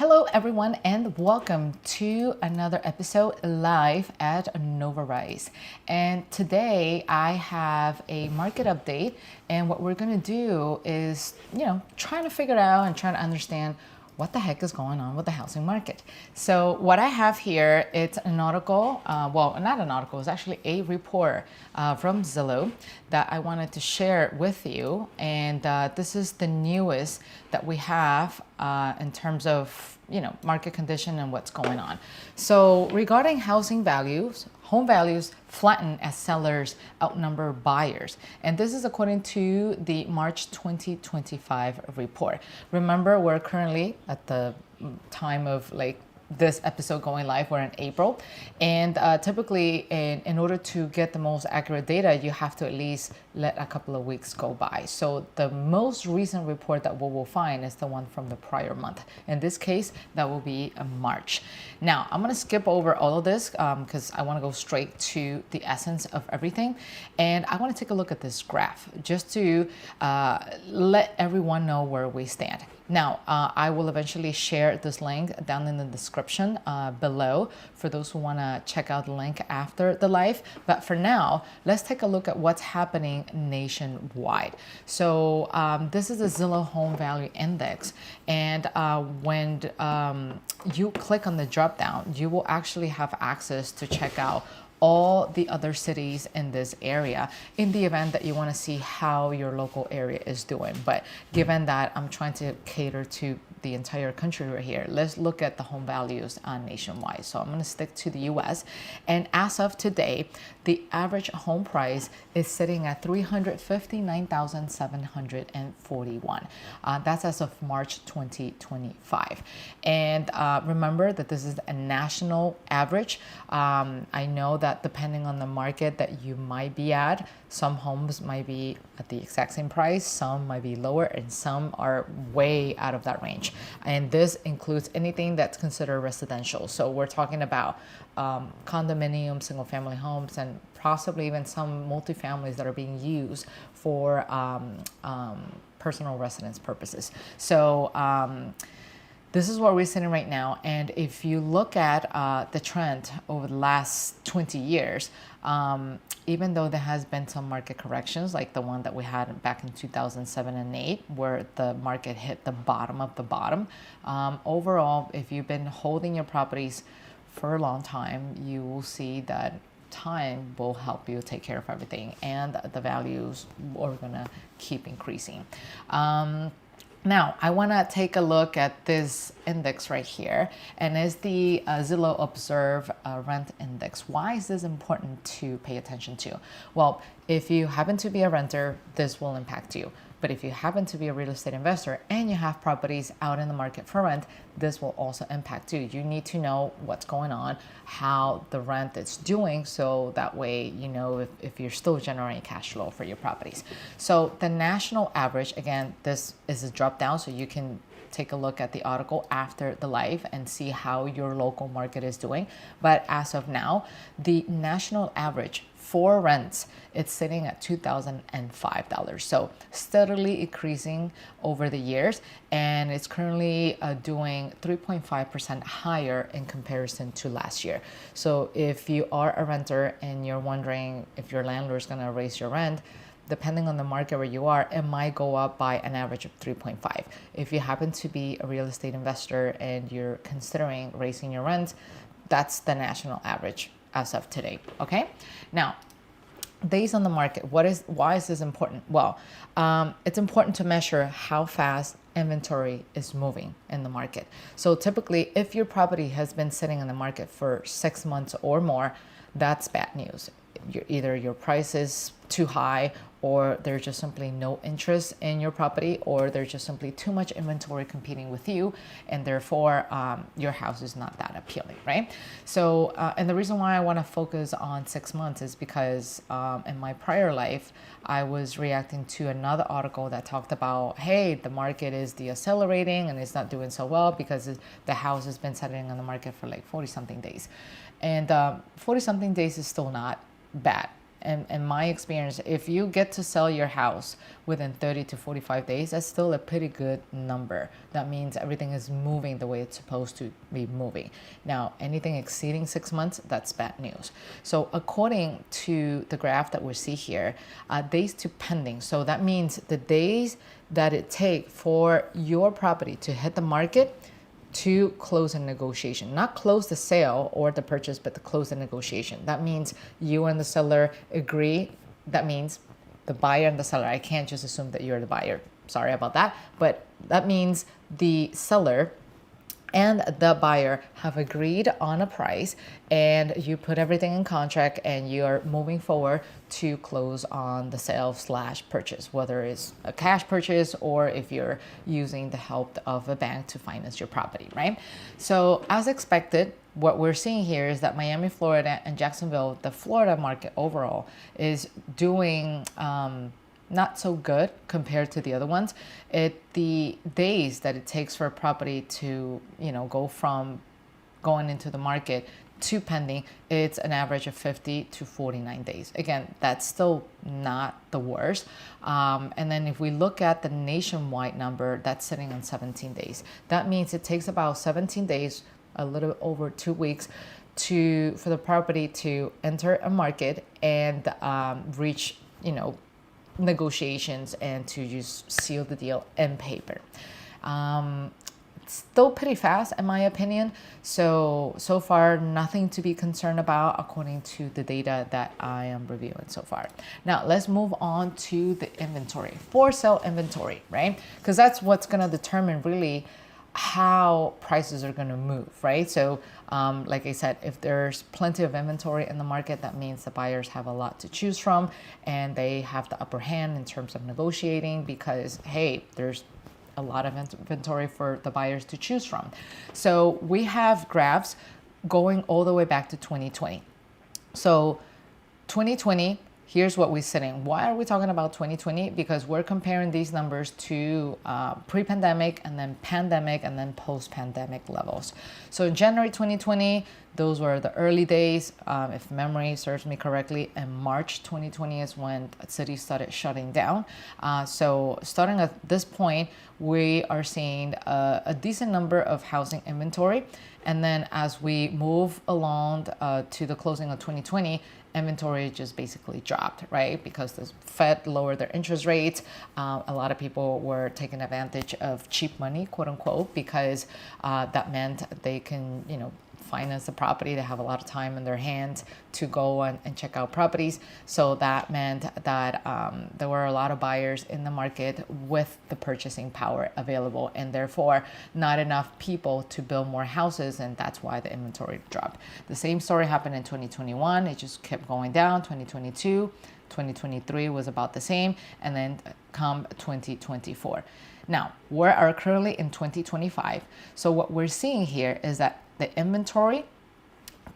Hello, everyone, and welcome to another episode live at Novarize. And today I have a market update, and what we're going to do is, trying to figure out and trying to understand what the heck is going on with the housing market. So what I have here, it's an article, well, not an article, it's actually a report from Zillow that I wanted to share with you. And this is the newest that we have in terms of, market condition and what's going on. So regarding housing values, home values flatten as sellers outnumber buyers. And this is according to the March 2025 report. Remember, we're currently at the time of this episode going live, we're in April. And typically, in order to get the most accurate data, you have to at least let a couple of weeks go by. So the most recent report that we will find is the one from the prior month. In this case, that will be March. Now, I'm going to skip over all of this because I want to go straight to the essence of everything. And I want to take a look at this graph just to let everyone know where we stand. Now, I will eventually share this link down in the description below for those who want to check out the link after the live. But for now, let's take a look at what's happening nationwide. So this is the Zillow Home Value Index. And when you click on the drop down, you will actually have access to check out all the other cities in this area in the event that you want to see how your local area is doing. But given that I'm trying to cater to the entire country right here, let's look at the home values nationwide. So I'm going to stick to the US. And as of today, the average home price is sitting at $359,741. That's as of March 2025. And remember that this is a national average. I know that depending on the market that you might be at, some homes might be at the exact same price, some might be lower, and some are way out of that range. And this includes anything that's considered residential. So we're talking about condominiums, single family homes, and possibly even some multifamilies that are being used for personal residence purposes. So this is where we're sitting right now. And if you look at the trend over the last 20 years, even though there has been some market corrections, like the one that we had back in 2007 and 8, where the market hit the bottom of the bottom, overall, if you've been holding your properties for a long time, you will see that time will help you take care of everything, and the values are gonna keep increasing. Now, I want to take a look at this index right here, and it's the Zillow Observe Rent Index. Why is this important to pay attention to? Well, if you happen to be a renter, this will impact you. But if you happen to be a real estate investor and you have properties out in the market for rent, this will also impact you. You need to know what's going on, how the rent is doing, so that way you know if you're still generating cash flow for your properties. So the national average, again, this is a drop down, so you can take a look at the article after the live and see how your local market is doing. But as of now, the national average for rents, it's sitting at $2,005. So steadily increasing over the years, and it's currently doing 3.5% higher in comparison to last year. So if you are a renter and you're wondering if your landlord is going to raise your rent, depending on the market where you are, it might go up by an average of 3.5. If you happen to be a real estate investor and you're considering raising your rent, that's the national average as of today, okay? Now, days on the market, why is this important? Well, it's important to measure how fast inventory is moving in the market. So typically, if your property has been sitting in the market for 6 months or more, that's bad news. Either your price is too high, or there's just simply no interest in your property, or there's just simply too much inventory competing with you, and therefore your house is not that appealing, right? So, and the reason why I want to focus on 6 months is because in my prior life, I was reacting to another article that talked about, hey, the market is decelerating and it's not doing so well because the house has been sitting on the market for like 40 something days. And 40 something days is still not bad. And in my experience, if you get to sell your house within 30 to 45 days, that's still a pretty good number. That means everything is moving the way it's supposed to be moving. Now, anything exceeding 6 months, that's bad news. So according to the graph that we see here, days to pending. So that means the days that it takes for your property to hit the market to close a negotiation, not close the sale or the purchase, but to close the negotiation. That means you and the seller agree. That means the buyer and the seller. I can't just assume that you're the buyer. Sorry about that. But that means the seller and the buyer have agreed on a price, and you put everything in contract and you're moving forward to close on the sale slash purchase, whether it's a cash purchase or if you're using the help of a bank to finance your property, right? So as expected, what we're seeing here is that Miami, Florida, and Jacksonville, the Florida market overall, is doing not so good compared to the other ones. The days that it takes for a property to, go from going into the market to pending, it's an average of 50 to 49 days. Again, that's still not the worst. And then if we look at the nationwide number, that's sitting on 17 days. That means it takes about 17 days, a little over 2 weeks, for the property to enter a market and reach, negotiations and to just seal the deal in paper. It's still pretty fast in my opinion. So far, nothing to be concerned about according to the data that I am reviewing so far. Now let's move on to the inventory, for sale inventory, right? Because that's what's going to determine really how prices are going to move, right? So like I said, if there's plenty of inventory in the market, that means the buyers have a lot to choose from and they have the upper hand in terms of negotiating because, hey, there's a lot of inventory for the buyers to choose from. So we have graphs going all the way back to 2020. So 2020, here's what we're sitting. Why are we talking about 2020? Because we're comparing these numbers to pre-pandemic and then pandemic and then post-pandemic levels. So in January 2020, those were the early days. If memory serves me correctly, in March 2020 is when cities started shutting down. So starting at this point, we are seeing a decent number of housing inventory. And then as we move along to the closing of 2020, inventory just basically dropped, right? Because the Fed lowered their interest rates. A lot of people were taking advantage of cheap money, quote unquote, because that meant they can, finance the property. They have a lot of time in their hands to go and check out properties. So that meant that there were a lot of buyers in the market with the purchasing power available, and therefore not enough people to build more houses, and that's why the inventory dropped. The same story happened in 2021. It just kept going down. 2022, 2023 was about the same, and then come 2024. Now, we are currently in 2025. So what we're seeing here is that the inventory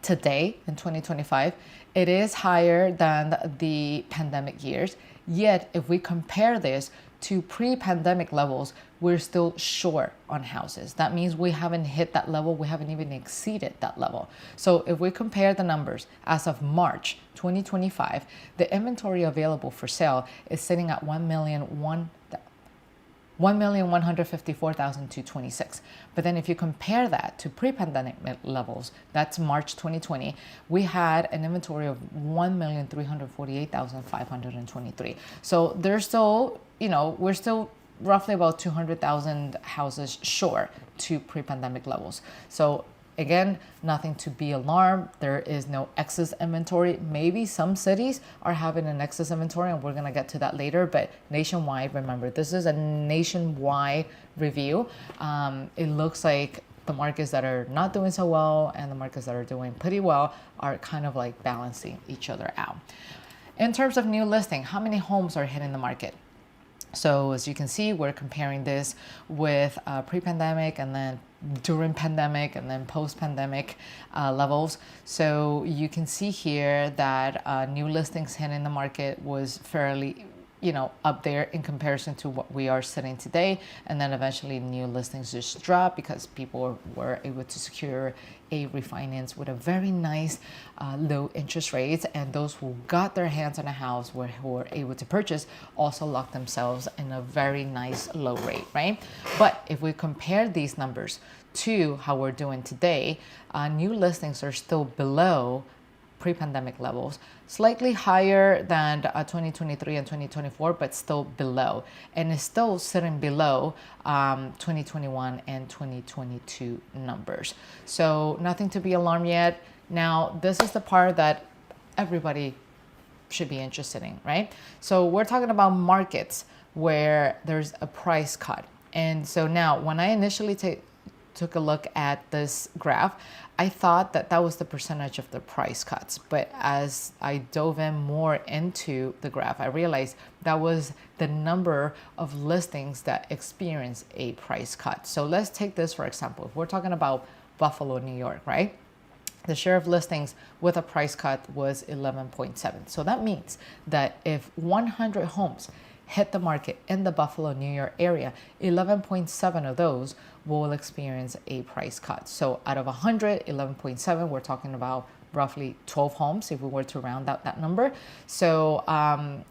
today in 2025, it is higher than the pandemic years. Yet, if we compare this to pre-pandemic levels, we're still short on houses. That means we haven't hit that level. We haven't even exceeded that level. So if we compare the numbers as of March 2025, the inventory available for sale is sitting at 1,154,226. But then if you compare that to pre-pandemic levels, that's March 2020, we had an inventory of 1,348,523. So there's still, we're still roughly about 200,000 houses short to pre-pandemic levels. So again, nothing to be alarmed. There is no excess inventory. Maybe some cities are having an excess inventory, and we're going to get to that later. But nationwide, remember, this is a nationwide review. It looks like the markets that are not doing so well and the markets that are doing pretty well are kind of like balancing each other out. In terms of new listing, how many homes are hitting the market? So as you can see, we're comparing this with pre-pandemic and then during pandemic and then post-pandemic levels. So you can see here that new listings hitting the market was fairly up there in comparison to what we are sitting today. And then eventually new listings just drop because people were able to secure a refinance with a very nice low interest rates. And those who got their hands on a house who were able to purchase also locked themselves in a very nice low rate, right? But if we compare these numbers to how we're doing today, new listings are still below pre-pandemic levels, slightly higher than 2023 and 2024, but still below, and is still sitting below 2021 and 2022 numbers. So nothing to be alarmed yet. Now, this is the part that everybody should be interested in, right? So we're talking about markets where there's a price cut. And so now when I initially took a look at this graph, I thought that that was the percentage of the price cuts. But as I dove in more into the graph, I realized that was the number of listings that experience a price cut. So let's take this for example. If we're talking about Buffalo, New York, right? The share of listings with a price cut was 11.7. So that means that if 100 homes hit the market in the Buffalo, New York area, 11.7 of those will experience a price cut. So out of 100, 11.7, we're talking about roughly 12 homes if we were to round out that number. So, I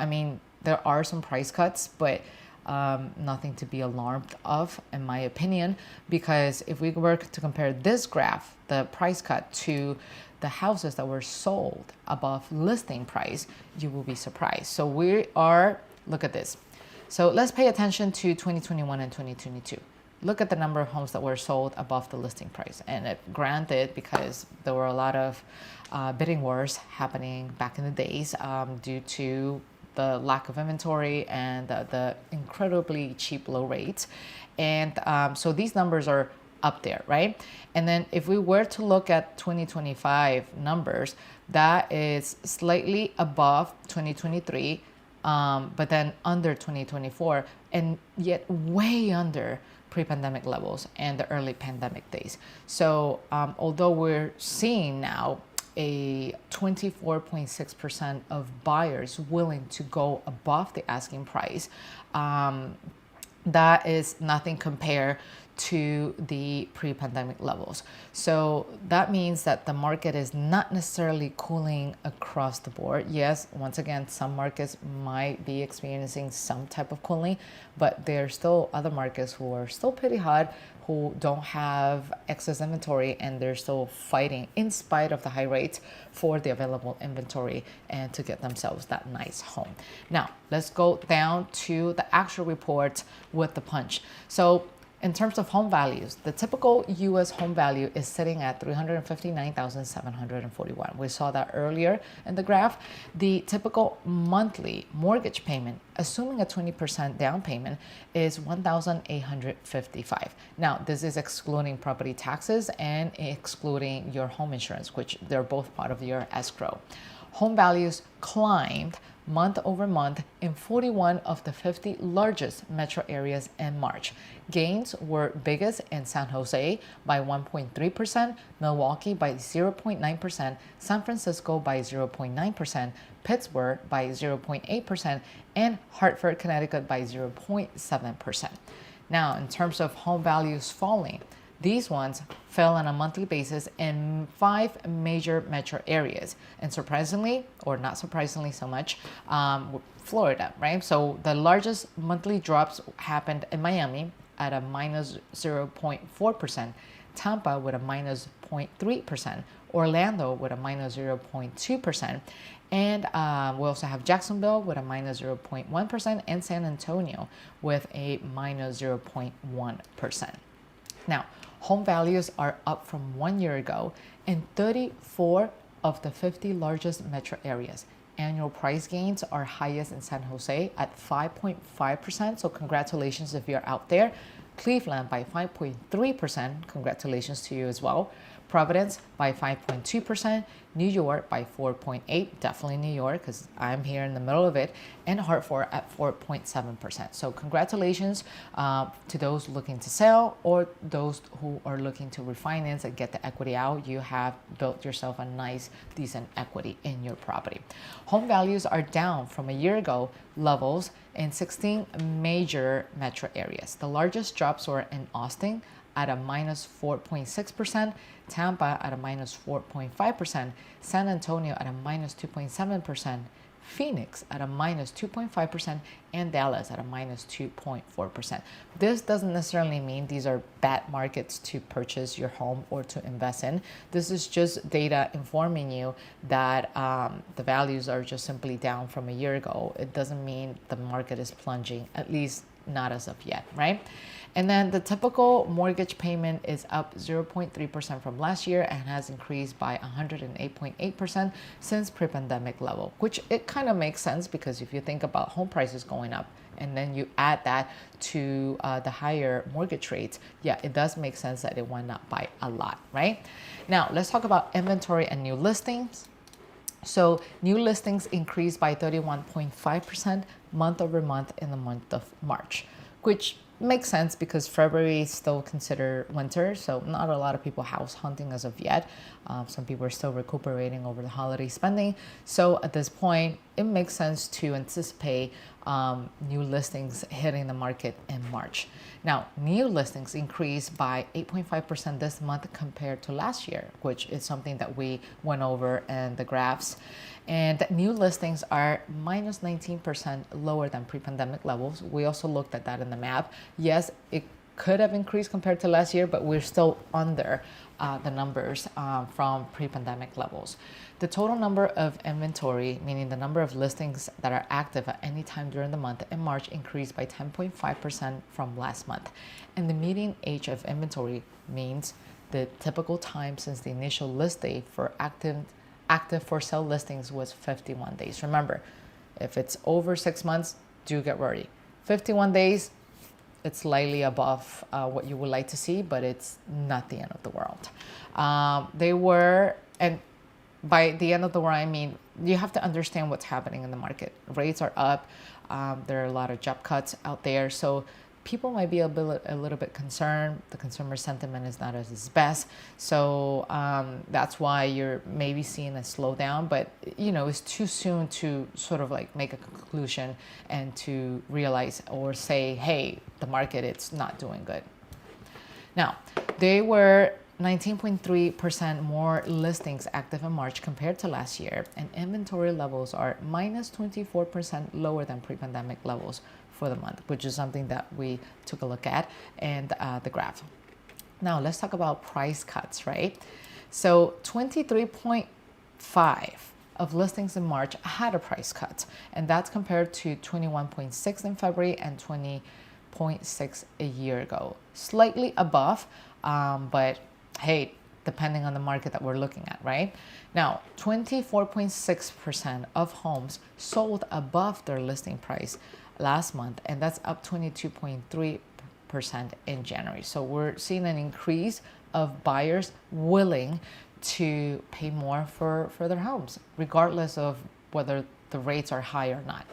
mean, there are some price cuts, but nothing to be alarmed of, in my opinion, because if we were to compare this graph, the price cut, to the houses that were sold above listing price, you will be surprised. So we are, look at this. So let's pay attention to 2021 and 2022. Look at the number of homes that were sold above the listing price. And granted, because there were a lot of bidding wars happening back in the days due to the lack of inventory and the incredibly cheap low rates. And so these numbers are up there, right? And then if we were to look at 2025 numbers, that is slightly above 2023, but then under 2024, and yet way under pre-pandemic levels and the early pandemic days. So although we're seeing now a 24.6% of buyers willing to go above the asking price, that is nothing compared to the pre-pandemic levels. So that means that the market is not necessarily cooling across the board. Yes, once again, some markets might be experiencing some type of cooling, but there are still other markets who are still pretty hot, who don't have excess inventory, and they're still fighting in spite of the high rates for the available inventory and to get themselves that nice home. Now, let's go down to the actual report with the punch. So in terms of home values, the typical U.S. home value is sitting at $359,741. We saw that earlier in the graph. The typical monthly mortgage payment, assuming a 20% down payment, is $1,855. Now, this is excluding property taxes and excluding your home insurance, which they're both part of your escrow. Home values climbed month over month in 41 of the 50 largest metro areas in March. Gains were biggest in San Jose by 1.3%, Milwaukee by 0.9%, San Francisco by 0.9%, Pittsburgh by 0.8%, and Hartford, Connecticut by 0.7%. Now, in terms of home values falling, these ones fell on a monthly basis in 5 major metro areas. And surprisingly, or not surprisingly so much, Florida, right? So the largest monthly drops happened in Miami at a minus 0.4%, Tampa with a minus 0.3%, Orlando with a minus 0.2%, and we also have Jacksonville with a minus 0.1%, and San Antonio with a minus 0.1%. Now, home values are up from 1 year ago in 34 of the 50 largest metro areas. Annual price gains are highest in San Jose at 5.5%, so congratulations if you're out there. Cleveland by 5.3%, congratulations to you as well. Providence by 5.2%, New York by 4.8%, definitely New York because I'm here in the middle of it, and Hartford at 4.7%. So congratulations to those looking to sell or those who are looking to refinance and get the equity out. You have built yourself a nice, decent equity in your property. Home values are down from a year ago levels in 16 major metro areas. The largest drops were in Austin at a minus 4.6%, Tampa at a minus 4.5%, San Antonio at a minus 2.7%, Phoenix at a minus 2.5%, and Dallas at a minus 2.4%. This doesn't necessarily mean these are bad markets to purchase your home or to invest in. This is just data informing you that the values are just simply down from a year ago. It doesn't mean the market is plunging, at least not as of yet, right? And then the typical mortgage payment is up 0.3% from last year and has increased by 108.8% since pre-pandemic level, which it kind of makes sense because if you think about home prices going up and then you add that to the higher mortgage rates, yeah, it does make sense that it went up by a lot, right? Now, let's talk about inventory and new listings. So new listings increased by 31.5% month over month in the month of March, which makes sense because February is still considered winter, so not a lot of people house hunting as of yet. Some people are still recuperating over the holiday spending. So at this point, it makes sense to anticipate new listings hitting the market in March. Now, new listings increased by 8.5% this month compared to last year, which is something that we went over in the graphs. And new listings are minus 19% lower than pre-pandemic levels. We also looked at that in the map. Yes, it could have increased compared to last year, but we're still under the numbers from pre-pandemic levels. The total number of inventory, meaning the number of listings that are active at any time during the month in March, increased by 10.5% from last month. And the median age of inventory means the typical time since the initial list date for active for sale listings was 51 days. Remember, if it's over 6 months, do get ready. 51 days, it's slightly above what you would like to see, but it's not the end of the world. And by the end of the world, I mean, you have to understand what's happening in the market. Rates are up. There are a lot of job cuts out there. So people might be a little bit concerned. The consumer sentiment is not as its best. So that's why you're maybe seeing a slowdown. But, you know, it's too soon to sort of like make a conclusion and to realize or say, hey, the market, it's not doing good. Now, they were 19.3% more listings active in March compared to last year, and inventory levels are minus 24% lower than pre-pandemic levels for the month, which is something that we took a look at and the graph. Now, let's talk about price cuts, right? So 23.5 of listings in March had a price cut, and that's compared to 21.6 in February and 20.6 a year ago. Slightly above, but hey, depending on the market that we're looking at, right? Now, 24.6% of homes sold above their listing price last month, and that's up 22.3% in January. So we're seeing an increase of buyers willing to pay more for their homes, regardless of whether the rates are high or not.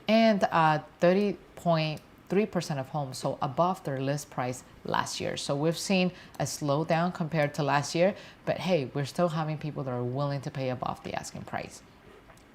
And 30.3% of homes sold above their list price last year. So we've seen a slowdown compared to last year, but hey, we're still having people that are willing to pay above the asking price.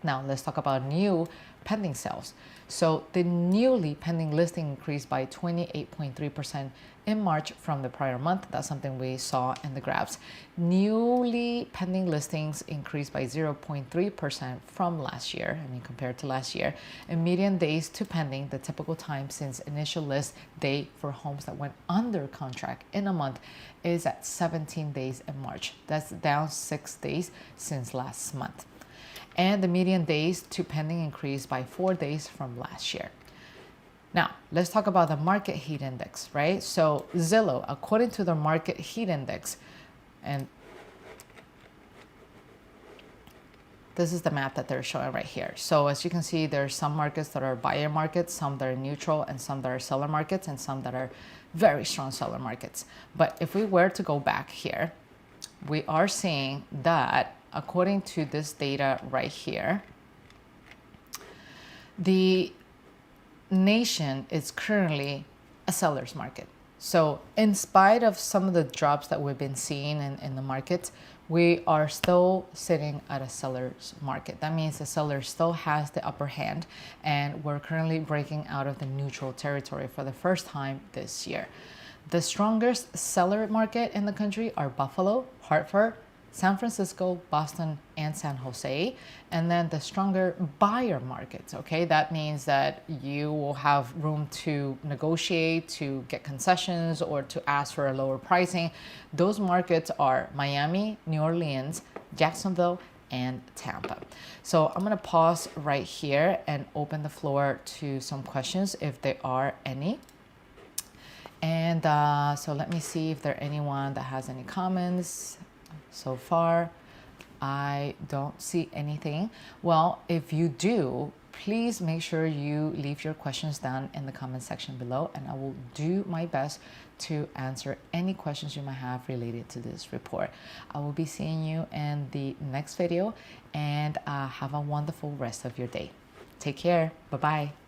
Now, let's talk about new pending sales. So the newly pending listing increased by 28.3% in March from the prior month. That's something we saw in the graphs. Newly pending listings increased by 0.3% from last year, compared to last year. And median days to pending, the typical time since initial list date for homes that went under contract in a month, is at 17 days in March. That's down 6 days since last month. And the median days to pending increased by 4 days from last year. Now, let's talk about the market heat index, right? So Zillow, according to the market heat index, and this is the map that they're showing right here. So as you can see, there's some markets that are buyer markets, some that are neutral, and some that are seller markets, and some that are very strong seller markets. But if we were to go back here, we are seeing that according to this data right here, the nation is currently a seller's market. So in spite of some of the drops that we've been seeing in the market, we are still sitting at a seller's market. That means the seller still has the upper hand, and we're currently breaking out of the neutral territory for the first time this year. The strongest seller market in the country are Buffalo, Hartford, San Francisco, Boston, and San Jose. And then the stronger buyer markets, okay? That means that you will have room to negotiate, to get concessions, or to ask for a lower pricing. Those markets are Miami, New Orleans, Jacksonville, and Tampa. So I'm gonna pause right here and open the floor to some questions if there are any. And so let me see if there are anyone that has any comments. So far, I don't see anything. Well, if you do, please make sure you leave your questions down in the comment section below, and I will do my best to answer any questions you might have related to this report. I will be seeing you in the next video, and have a wonderful rest of your day. Take care. Bye-bye.